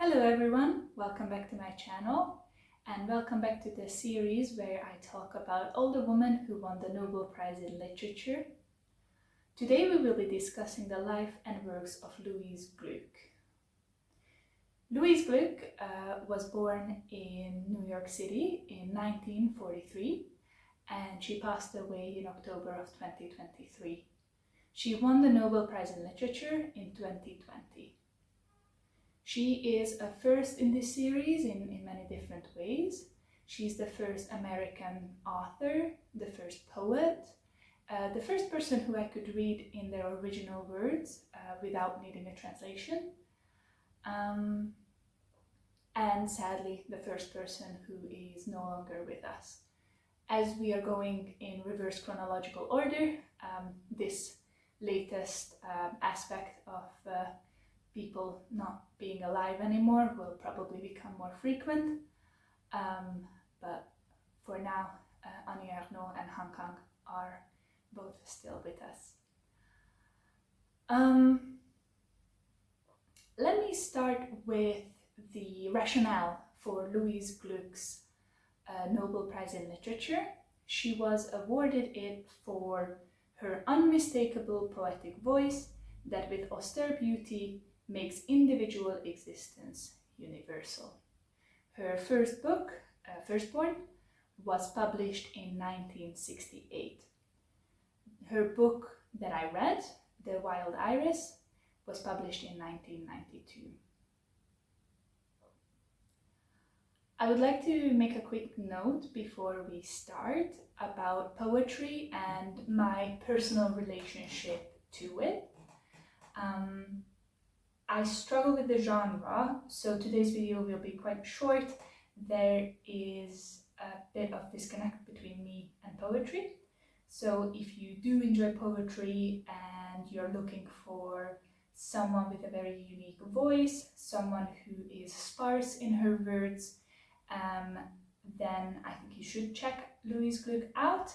Hello everyone, welcome back to my channel and welcome back to the series where I talk about all the women who won the Nobel Prize in Literature. Today we will be discussing the life and works of Louise Glück. Louise Glück was born in New York City in 1943 and she passed away in October of 2023. She won the Nobel Prize in Literature in 2020. She is a first in this series in many different ways. She's the first American author, the first poet, the first person who I could read in their original words without needing a translation, and sadly the first person who is no longer with us. As we are going in reverse chronological order, this latest aspect of people not being alive anymore will probably become more frequent, but for now Annie Ernaux and Han Kang are both still with us. Let me start with the rationale for Louise Glück's Nobel Prize in Literature. She was awarded it for her unmistakable poetic voice that with austere beauty makes individual existence universal. Her first book, Firstborn, was published in 1968. Her book that I read, The Wild Iris, was published in 1992. I would like to make a quick note before we start about poetry and my personal relationship to it. I struggle with the genre, so today's video will be quite short. There is a bit of disconnect between me and poetry. So if you do enjoy poetry and you're looking for someone with a very unique voice, someone who is sparse in her words, then I think you should check Louise Glück out.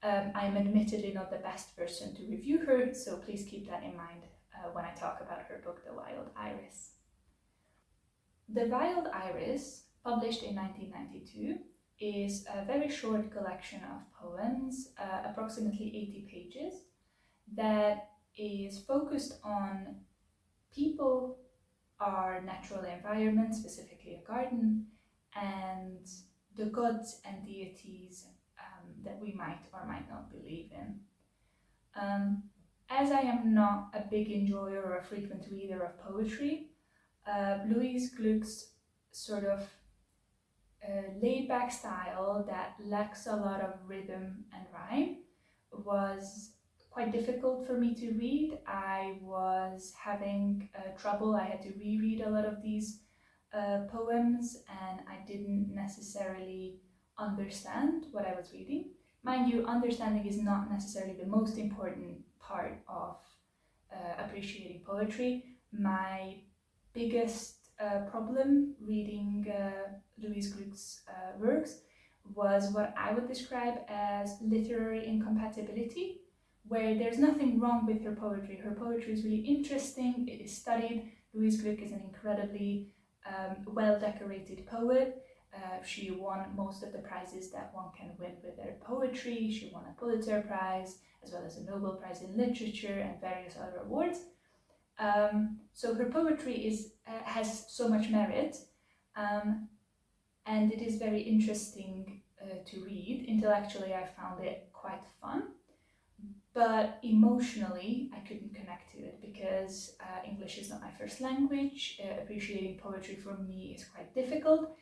I'm admittedly not the best person to review her, so please keep that in mind when I talk about her book, The Wild Iris. The Wild Iris, published in 1992, is a very short collection of poems, approximately 80 pages, that is focused on people, our natural environment, specifically a garden, and the gods and deities that we might or might not believe in. As I am not a big enjoyer or a frequent reader of poetry, Louise Glück's sort of laid-back style that lacks a lot of rhythm and rhyme was quite difficult for me to read. I was having trouble. I had to reread a lot of these poems and I didn't necessarily understand what I was reading. Mind you, understanding is not necessarily the most important part of appreciating poetry. My biggest problem reading Louise Glück's works was what I would describe as literary incompatibility, where there's nothing wrong with her poetry. Her poetry is really interesting, it is studied. Louise Glück is an incredibly well-decorated poet. She won most of the prizes that one can win with their poetry. She won a Pulitzer Prize, as well as a Nobel Prize in Literature and various other awards. So her poetry has so much merit, and it is very interesting to read. Intellectually, I found it quite fun, but emotionally, I couldn't connect to it because English is not my first language. Appreciating poetry for me is quite difficult.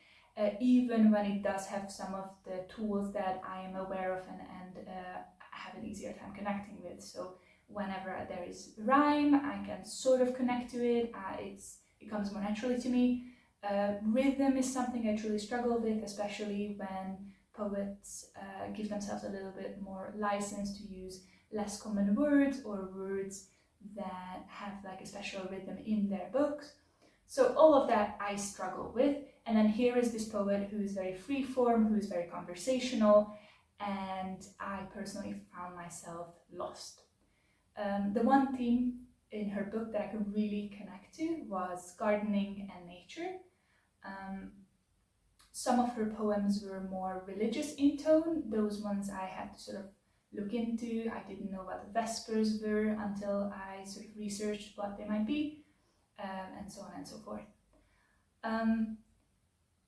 Even when it does have some of the tools that I am aware of and have an easier time connecting with. So whenever there is rhyme, I can sort of connect to it. It comes more naturally to me. Rhythm is something I truly struggle with, especially when poets give themselves a little bit more license to use less common words or words that have like a special rhythm in their books. So all of that I struggle with. And then here is this poet who is very freeform, who is very conversational, and I personally found myself lost. The one theme in her book that I could really connect to was gardening and nature. Some of her poems were more religious in tone. Those ones I had to sort of look into. I didn't know what the Vespers were until I sort of researched what they might be, and so on and so forth.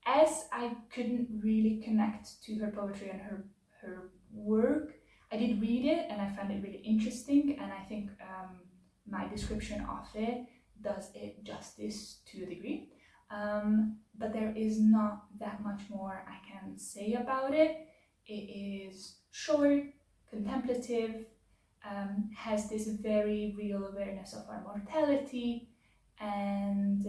As I couldn't really connect to her poetry and her work, I did read it and I found it really interesting, and I think my description of it does it justice to a degree. But there is not that much more I can say about it. It is short, contemplative, has this very real awareness of our mortality, and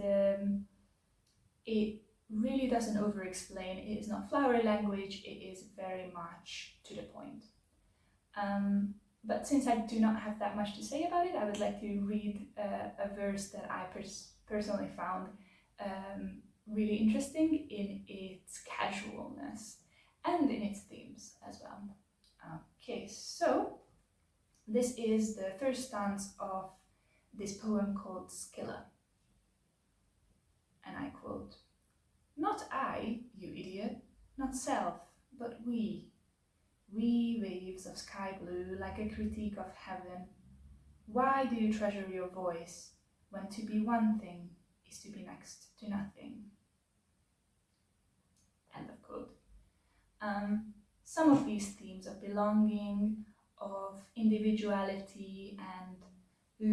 it really doesn't over-explain. It is not flowery language, it is very much to the point. But since I do not have that much to say about it, I would like to read a verse that I personally found really interesting in its casualness and in its themes as well. Okay, so this is the first stanza of this poem called Scylla. And I quote, "Not I, you idiot, not self, but we waves of sky blue, like a critique of heaven. Why do you treasure your voice, when to be one thing is to be next to nothing?" End of quote. Some of these themes of belonging, of individuality and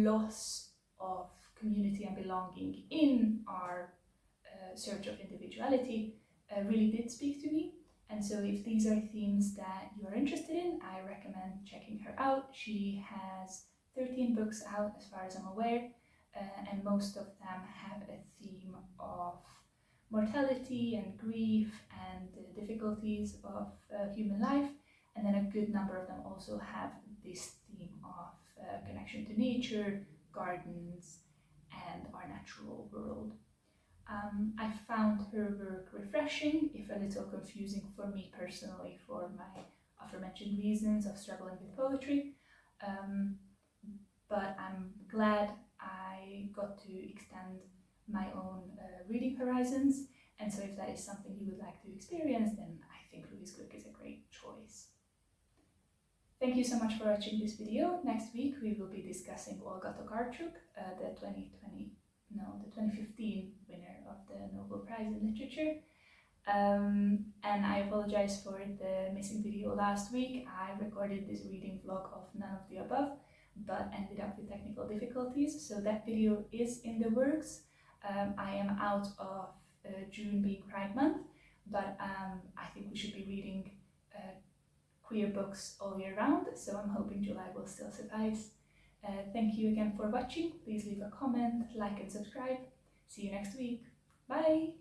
loss of community and belonging in our search of individuality really did speak to me. And so if these are themes that you are interested in, I recommend checking her out. She has 13 books out as far as I'm aware, and most of them have a theme of mortality and grief and the difficulties of human life, and then a good number of them also have this theme of connection to nature, gardens, and our natural world. I found her work refreshing, if a little confusing for me personally for my aforementioned reasons of struggling with poetry, but I'm glad I got to extend my own reading horizons, and so if that is something you would like to experience, then I think Louise Glück is a great choice. Thank you so much for watching this video. Next week we will be discussing Olga Tokarczuk, the 2015 winner of the Nobel Prize in Literature. And I apologize for the missing video last week. I recorded this reading vlog of none of the above, but ended up with technical difficulties, so that video is in the works. I am out of June being Pride Month, but I think we should be reading queer books all year round, so I'm hoping July will still suffice. Thank you again for watching. Please leave a comment, like and subscribe. See you next week. Bye!